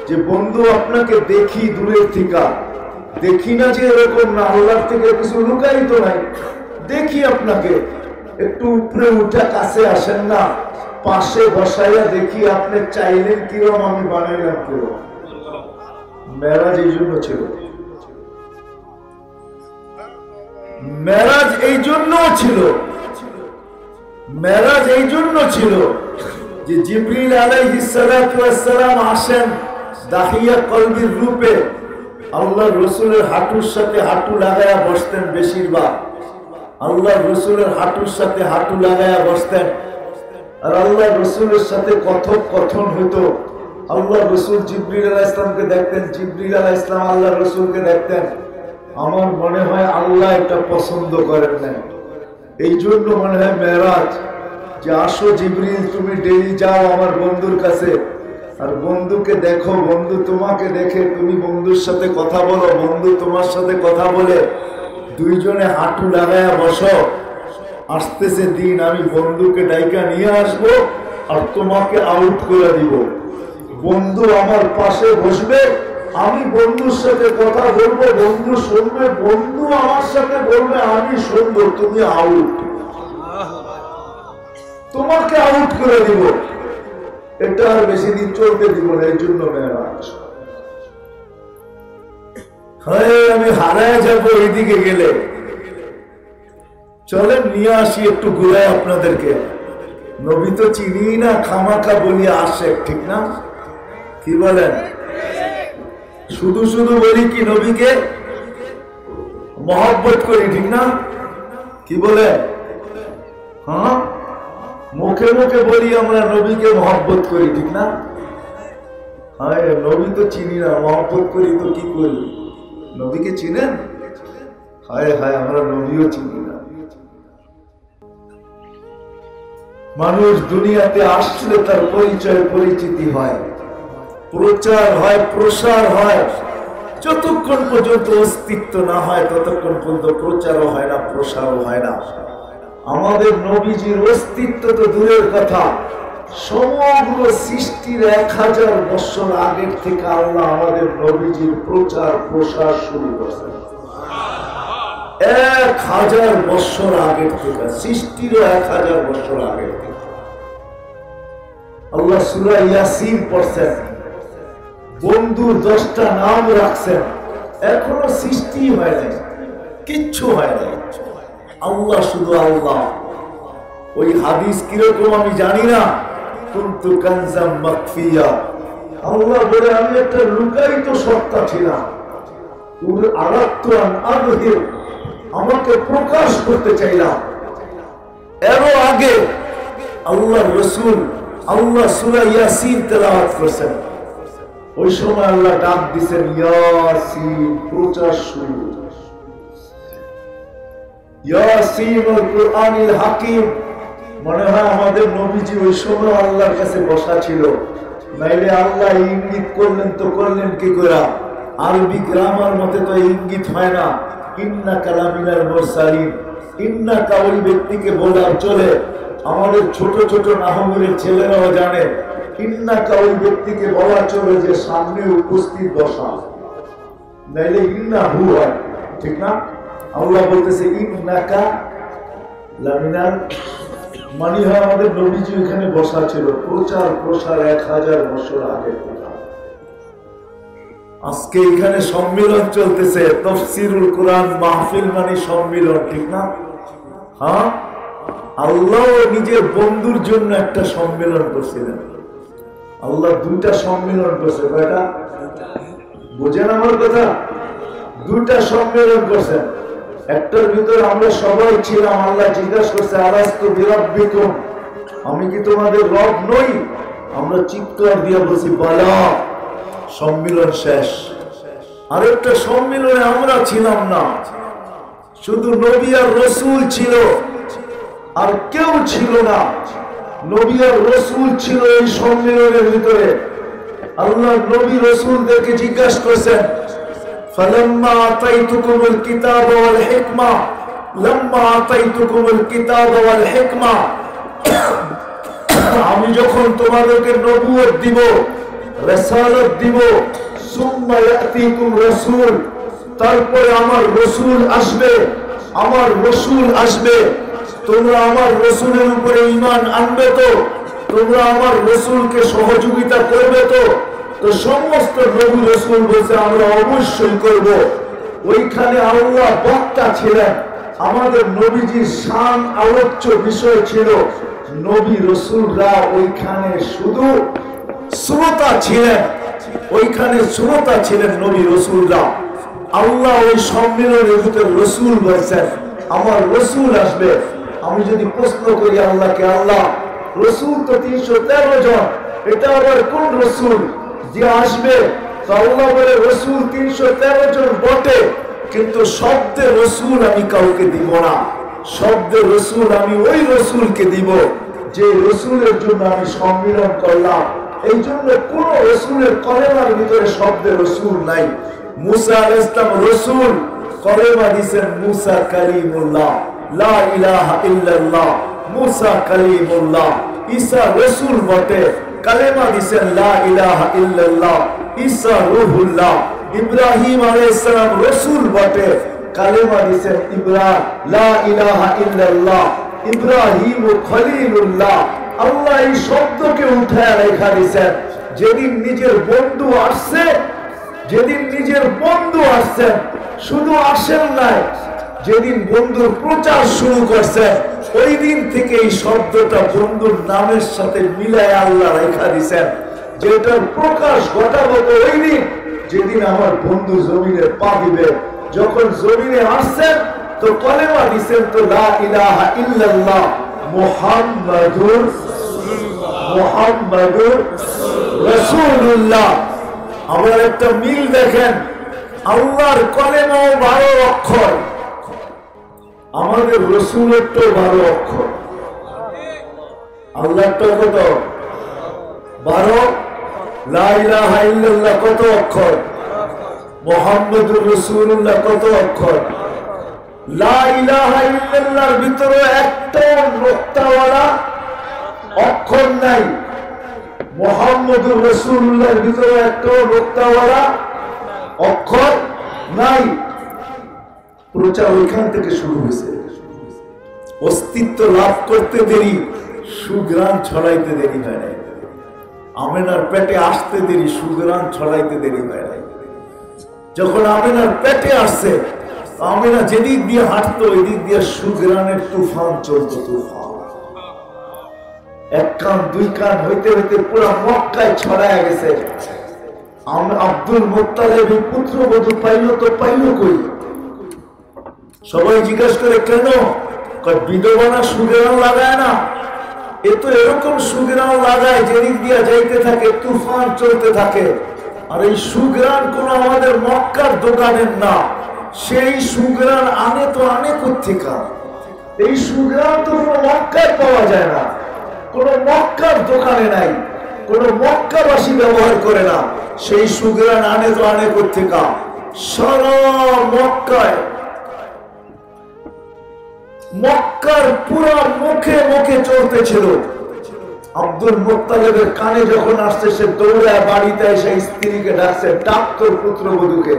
যে বন্ধু আপনাকে দেখি দূরের থেকে, দেখি না যে এরকম না, আল্লাহর থেকে কিছু লুকায়িত নাই, দেখি আপনাকে, একটু উপরে উঠে কাছে আসেন না, পাশে বসাইয়া দেখি আপনি চাইলেন কিরম, আমি বানাইলাম কিরম। মেরাজ এই জন্য ছিল। মেরাজ এই জন্য ছিল, মেরাজ এই জন্য ছিল যে জিবরিল আলাইহিস সালাতু ওয়াস সালাম আসেন দাহিয়া কলবির রূপে। আল্লাহ রসুলের হাঁটুর সাথে হাঁটু লাগায়া বসতেন, বেশিরভাগ আল্লাহ রসুলের হাঁটুর সাথে হাঁটু লাগায়া বসতেন। আর আল্লাহ রসুলের সাথে কথোপকথন হইতো। আল্লাহ রসুল জিবরিল আলাইহিস সালামকে দেখতেন, জিবরিল আলাইহিস সালাম আল্লাহ রসুলকে দেখতেন। আমার মনে হয় আল্লাহ এটা পছন্দ করেন না, এই জন্য মনে হয় মেরাজ যে আসো জিবরিল, তুমি ডেলি যাও আমার বন্ধুর কাছে, আর বন্ধুকে দেখো, বন্ধু তোমাকে দেখে, তুমি বন্ধুর সাথে কথা বলো, বন্ধু তোমার সাথে কথা বলে, দুইজনে হাঁটু লাগায়া বসো। আসতেছে দিন আমি বন্ধুকে ডাইকা নিয়ে আসবো আর তোমাকে আউট করে দিব। বন্ধু আমার পাশে বসবে, আমি বন্ধুর সাথে কথা বলবো, বন্ধু শুনবে, বন্ধু আমার সাথে বলবে, আমি শুনবো, তুমি আউট, তোমাকে আউট করে দিব। এটা আর বেশি দিন চলতে দিব না। এই জন্য মেরাজ। আমি হারায় যাবো এইদিকে গেলে, চলেন নিয়ে আসি একটু ঘুরাই আপনাদেরকে। নবী তো চিনি না, খামাখা বলি আসে, ঠিক না? কি বলেন? শুধু শুধু বলি কি নবীকে মহব্বত করি, ঠিক না? কি বলে? হ্যাঁ, মুখে মুখে বলি আমরা নবীকে মহব্বত করি, ঠিক না? হ্যাঁ, নবী তো চিনি না, মহব্বত করি তো কি করি? নবীকে চিনেন? হায় হায়, আমরা নবীও চিনি না। মানুষ দুনিয়াতে আসলে তার পরিচয় পরিচিতি হয়, প্রচার হয়, প্রসার হয়। যতক্ষণ পর্যন্ত অস্তিত্ব না হয় ততক্ষণ পর্যন্ত প্রচারও হয় না, প্রসারও হয় না। আমাদের নবীজির অস্তিত্ব তো দূরের কথা, সমগ্র সৃষ্টির 1000 বছর আগের থেকে আল্লাহ আমাদের নবীজির প্রচার প্রসার শুরু করেছেন। 1000 বছর আগের থেকে, সৃষ্টিরও 1000 বছর আগের থেকে আল্লাহ সূরা ইয়াসিন পড়ছেন, বন্ধুর 10টা নাম রাখছেন। এখনো সৃষ্টি হয় নাই, কিচ্ছু হয় নাই, আল্লাহ শুধু আল্লাহ। ওই হাদিস কিরকম আমি জানি না, কুনতু কানজাম মাখফিয়া, আল্লাহ বলে আমি একটা লুকায়িত সত্তা ছিলাম, আমাকে প্রকাশ করতে চাইলাম। এরও আগে আল্লাহ রসুল আল্লাহ সূরা ইয়াসিন তেলাওয়াত করেছেন, ওই সময় আল্লাহ ডাক দিয়েছেন ইয়াসিন, প্রচার শুরু। ইয়াসিন ওয়াল কুরআনিল হাকিম, মনে হয় আমাদের নবীজি ওই সময় আল্লাহর কাছে বসা ছিল, নাইলে আল্লাহ ইঙ্গিত করলেন তো করলেন কি করে? আরবি গ্রামার মতে তো ইঙ্গিত হয় না। ইন্নাকা লামিনাল মুরসালিন, ইন্নাকা ওই ব্যক্তিকে বলা চলে, আমাদের ছোট ছোট নাহমুলের ছেলেরাও জানে ইন্নাকা ওই ব্যক্তিকে বলা চলে যে সামনে উপস্থিত বসা, নাইলে ইন্নাহু হয়, ঠিক না? আল্লাহ বলতেছে ইন্নাকা লামিনাল, মানে হয় আমাদের নবীজি ওখানে বসা ছিল, প্রচার প্রসার 1000 বছর আগে। আজকে এখানে সম্মেলন চলতেছে, তাফসীরুল কোরআন মাহফিল মানে সম্মেলন, ঠিক না? হ্যাঁ, আল্লাহ নিজের বন্ধুর জন্য একটা সম্মেলন করছিলেন। আল্লাহ 2টা সম্মেলন করছে, কয়টা? বুঝেন আমার কথা? 2টা সম্মেলন করছেন। একটার ভিতরে আমরা সবাই ছিলাম, আল্লাহ জিজ্ঞাসা করছে আলাস্তু বিরাব্বিকুম, আমি কি তোমাদের রব নই? আমরা চিৎকার দিয়ে বলছি বলা, সম্মেলন শেষ। আরেকটা সম্মেলনে আমরা ছিলাম না, শুধু নবী আর রাসূল ছিল, আর কেউ ছিল না। নবী আর রাসূল ছিল এই সম্মেলনের ভিতরে। আল্লাহ নবী রাসূলদেরকে জিজ্ঞাসা করেছেন, ফালাম্মা আতাইতুকুমুল কিতাবা ওয়াল হিকমা, লাম্মা আতাইতুকুমুল কিতাবা ওয়াল হিকমা, আমি যখন তোমাদেরকে নবুয়ত দিব, রিসালাত দিব, সুম্মা ইয়াতিকুম রাসূল, তারপরে আমার রাসূল আসবে, আমার রাসূল আসবে, তোমরা আমার রাসূলের উপরে ঈমান আনবে তো? তোমরা আমার রাসূলকে সহযোগিতা করবে তো? তো সমস্ত নবী রাসূল বলছে আমরা অবশ্যই করব। ওইখানে আল্লাহ বক্তা ছিলেন, আমাদের নবীজির শান আলোচ্য বিষয় ছিল, নবী রাসূলরা ওইখানে শুধু শ্রোতা ছিলেন, ওইখানে শ্রোতা ছিলেন নবী রাসূলরা। আল্লাহ ওই সম্মেলনের ভিতরে রাসূল বলছেন আমার রাসূল আসবে। আমি যদি প্রশ্ন করি আল্লাহকে, আল্লাহ রাসূল তো 313 জন, এটা আবার কোন রাসূল যে আসবে? তো আল্লাহ বলে রাসূল 313 জন বটে, কিন্তু শব্দে রাসূল আমি কাউকে দিব না। শব্দে রাসূল আমি ওই রাসূলকে দিব যে রাসূলের জন্য আমি সম্মেলন করলাম। এই জন্য কোন রাসূলের কলেমার ভিতরে শব্দে রাসূল নাই। মুসা আলাইহিস সালাম রাসূল, কলেমা দিয়েছেন মুসা কালিমুল্লাহ, লা ইলাহা ইল্লাল্লাহ, মুসা কালিমুল্লাহ। ঈসা রাসূল বটে, কালেমা দিয়েছেন লা ইলাহা ইল্লাল্লাহ, ঈসা রূহুল্লাহ। ইব্রাহিম আলাইহিস সালাম রাসূল বটে, কালেমা দিয়েছেন লা ইলাহা ইল্লাল্লাহ, ইব্রাহিম খলিলুল্লাহ। আল্লাহ এই শব্দকে উঠায় রেখা দিয়েছেন। যেদিন নিজের বন্ধু আসছে, যেদিন নিজের বন্ধু আসছেন, শুধু আসেন নাই, যেদিন বন্ধুর প্রচার শুরু করছেন, ওই দিন থেকে এই শব্দটা বন্ধুর নামের সাথে মিলায় আল্লাহ রেখা দিয়েছেন। যেটার প্রকাশ ঘটাবো তো ওই দিন যেদিন আমার বন্ধু জমিনে পা দিবে, যখন জমিনে আসছেন তো কলেমা দিছেন তো লা ইলাহা ইল্লাল্লাহ মুহাম্মাদুর রাসূলুল্লাহ। আমার একটা মিল দেখেন, আল্লাহর কলেমাও 12 অক্ষর, আমাদের রসুলের তো 12 অক্ষর। আল্লাহটা কত? 12। লা ইলাহা ইল্লাল্লাহ কত অক্ষর? মুহাম্মাদুর রাসূলুল্লাহ কত অক্ষর? লা ইলাহা ইল্লাল্লাহর ভিতরে একটা নোক্তাওয়ালা অক্ষর নাই, মুহাম্মাদুর রাসূলুল্লাহর ভিতরে একটা নোক্তাওয়ালা অক্ষর নাই। প্রচার ওইখান থেকে শুরু হয়েছে। অস্তিত্ব লাভ করতে দেরি, সুগ্রাণ ছড়াইতে দেরি হয় নাই। আমেনার পেটে আসতে দেরি, সুগ্রাণ ছড়াইতে দেরি হয় নাই। যখন আমেনার পেটে আসছে, আমেনা যেদিক দিয়ে হাঁটতো ওই দিক দিয়ে সুগ্রাণের তুফান চলতো। তুফান এক কান দুই কান হইতে হইতে পুরো মক্কায় ছড়ায় গেছে। আব্দুল মুত্তালিব পুত্রবধূ পাইল তো পাইল কই? সবাই জিজ্ঞাসা করে কেন? বিধবানা সুগ্রাণ লাগায় না? এ তো এরকম সুগ্রাণ লাগায় যেদিক দিয়ে যাইতে থাকে তুফান চলতে থাকে। আর এই সুগ্রাণ কোন আমাদের মক্কার দোকানের না, সেই সুগ্রাণ আনে তো আনে কোত্থেকা? এই সুগ্রাণ তো কোনো মক্কায় পাওয়া যায় না, কোন মক্কার দোকানে নাই, কোন মক্কাবাসী ব্যবহার করে না। সেই সুগ্রাণ আনে তো আনে কোত্থেকা? সারা মক্কায়, মক্কার পুরো মুখে মুখে চলতেছিল। আব্দুল মুত্তালিবের কানে যখন আসছে, সে দৌড়ায় বাড়িতে এসে স্ত্রীকে ডাকছে, ডাক তোর পুত্রবধূকে।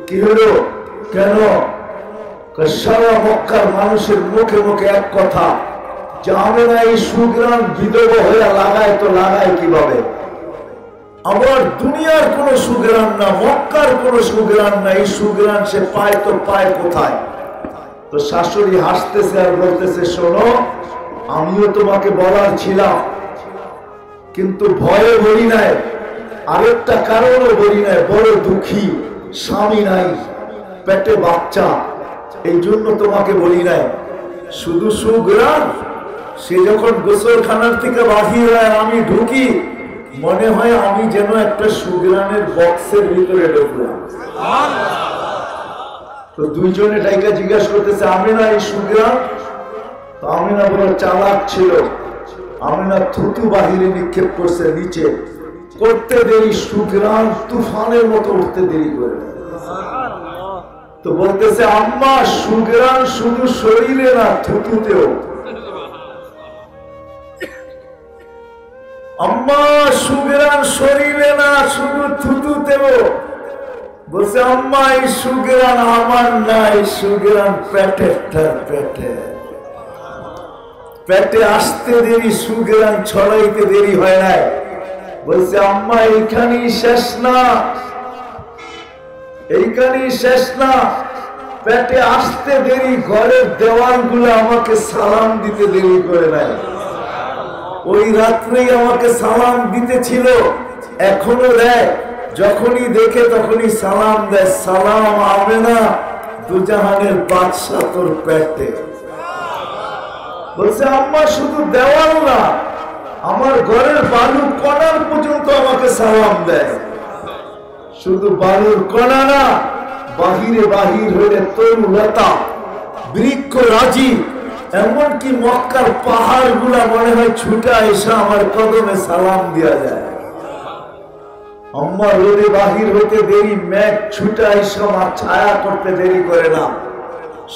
কি হলো? কেন? সারা মক্কার মানুষের মুখে মুখে এক কথা, যে আমেনা এই সুগ্রাণ বিধবা হয়ে লাগায় তো লাগায় কিভাবে? আবার দুনিয়ার কোন সুগ্রাণ না, মক্কার কোন সুগ্রাণ না, এই সুগ্রাণ সে পায় তো পায় কোথায়? তো শাশুড়ি হাসতেছে আর বলতেছে, শোনো, আমিও তোমাকে বলার ছিলাম, কিন্তু ভয়ে বলি নাই, আরেকটা কারণও বলি নাই, বড় দুঃখী, স্বামী নাই, পেটে বাচ্চা, এই জন্য তোমাকে বলি নাই। শুধু সুগ্রাণ, সে যখন গোসলখানার থেকে বাহির হয় আমি ঢুকি, মনে হয় আমি যেন একটা সুগ্রাণের বক্সের ভিতরে ঢুকলাম। তো দুইজনে ডাইকা জিজ্ঞাসা করতেছে, আমিনা এই সুগ্রাণ? তো আমিনা বড় চালাক ছিল, আমিনা থুতু বাহিরে নিক্ষেপ করছে নিচে, করতে দেরি সুগ্রাণ তুফানের মতো উঠতে দেরি করে। তো বলতেছে, আম্মা সুগ্রাণ শুধু শরীরে না, থুতুতেও। আম্মা সুগ্রাণ শরীরে না, শুধু থুতুতেও। বলছে, আম্মা এই সুগ্রাণ আমার না, এই সুগ্রাণ পেটে, পেটে পেটে আসতে দেরি, সুগ্রাণ ছড়াইতে দেরি হয় নাই। বলছে, আম্মা এইখানেই শেষ না, এইখানেই শেষ না, পেটে আসতে দেরি, ঘরের দেওয়ালগুলো আমাকে সালাম দিতে দেরি করে নাই। ওই রাত্রেই আমাকে সালাম দিতেছিল, এখনো দেয়, যখনই দেখে তখনই সালাম দেয়। সালাম আমেনা, দুজাহানের বাদশা তোর পেটে। বলছে, আম্মা শুধু দেওয়াল না, আমার ঘরের বালু কণার পর্যন্ত আমাকে সালাম দেয়। শুধু বালুর কণা না, বাহিরে বাহির হইলে তরুলতা, বৃক্ষ রাজি, এমনকি মক্কার পাহাড় গুলা মনে হয় ছুটা এসে আমার কদমে সালাম দেওয়া যায়। আম্মা রোদে বাহির হইতে দেরি, মেঘ ছুটা এসে আমার ছায়া করতে দেরি করে না।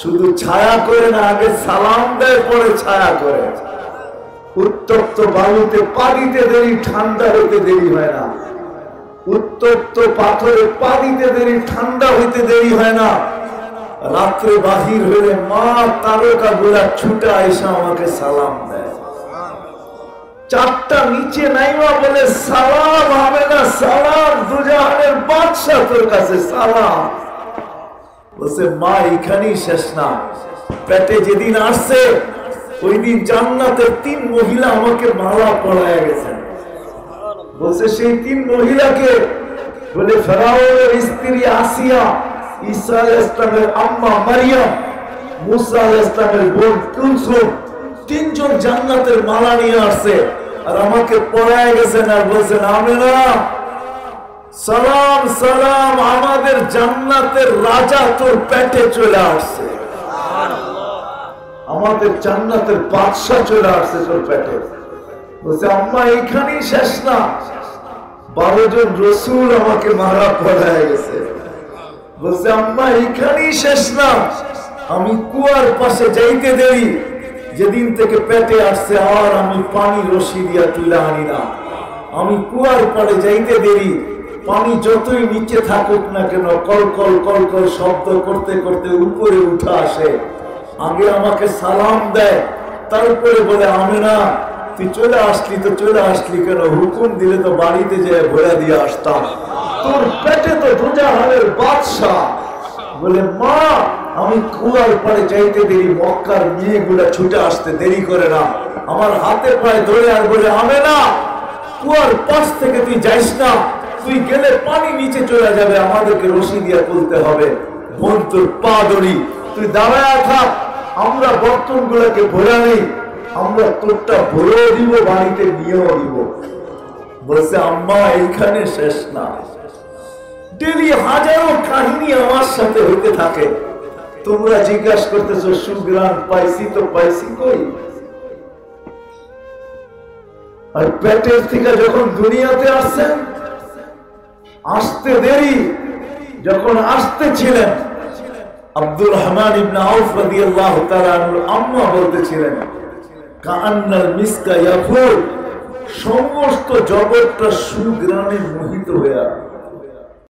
শুধু ছায়া করে না, আগে সালাম দেয়, পরে ছায়া করে। উত্তপ্ত বালুতে পানিতে দেরি, ঠান্ডা হইতে দেরি হয় না। উত্তপ্ত পাথরে পানিতে দেরি, ঠান্ডা হইতে দেরি হয় না। রাত্রে বাহির হইলে মা তারকা গুলা ছুটা এসে আমাকে সালাম দেয়। চারটা নিচে নাইমা বলে, সালাম হবে না, সালাম দুজাহানের বাদশা তোর কাছে সালাম। বলছে, মা এখানেই শেষ না, পেটে যেদিন আসছে ওই দিন জান্নাতের 3 মহিলা আমাকে মালা পরায় গেছে। বলছে, সেই 3 মহিলাকে বলে ফেরাউনের স্ত্রী আসিয়া, ঈসা আলাইহিস সালামের আম্মা মারিয়াম, মুসা আলাইহিস সালামের বোন কুলসুম, তিনজন জান্নাতের মালা নিয়ে আসছে আর আমাকে পড়ায় গেছেন আর বলছেন, আমিনা সালাম সালাম, আমাদের জান্নাতের রাজা তোর পেটে চলে আসছে, আমাদের জান্নাতের বাদশা চলে আসছে তোর পেটে। বলছে আম্মা এখানেই শেষ না, 12 জন রসুল আমাকে মারা পড়ায় গেছে। বলছে আম্মা এখানেই শেষ না, আমি কুয়ার পাশে যাইতে দেরি, যেদিন থেকে পেটে আসছে আর আমি পানি রশি দিয়া তুলে আনি না। আমি কুয়ার পাড়ে যাইতে দেরি, পানি যতই নিচে থাকুক না কেন কল কল কল কল শব্দ করতে করতে উপরে উঠে আসে। আগে আমাকে সালাম দেয়, তারপরে বলে আমিনা তুই চলে আসলি তো চলে আসলি কেন, হুকুম দিলে তো বাড়িতে যেয়ে ভরে দিয়ে আসতাম, তোর পেটে তো দুজাহানের বাদশা। বলে মা আমি কুয়ার পাড়ে যাইতে দেরি, মক্কার মেয়েগুলা ছুটে আসতে দেরি করে না, আমার হাতে পায়ে ধরে আর বলে আমিনা কুয়ার পাশ থেকে তুই যাইস না, তুই গেলে পানি নিচে চলে যাবে, আমাদেরকে রশি দিয়ে তুলতে হবে, বোন তোর পা ধরি, তুই দাঁড়ায় থাক, আমরা বর্তন গুলাকে ভরা নেই, আমরা তোরটা ভরেও দিব, বাড়িতে নিয়েও দিব। বলছে আম্মা এইখানে শেষ না, ডেলি হাজারো কাহিনী আমার সাথে হইতে থাকে, তোমরা জিজ্ঞাসা করতেছো সুগ্রাণ পাইছি তো পাইছি কই? আর পেটের থেকে যখন দুনিয়াতে আসছেন, আসতে দেরি, যখন আসতেছিলেন আব্দুর রহমান ইবনে আউফ রাদিয়াল্লাহু তাআলা আনহু আম্মা বলতেছিলেন কাআন্নাল মিসকা ইয়াফুর, সমস্ত জগৎটা সুগ্রাণে মোহিত হয়ে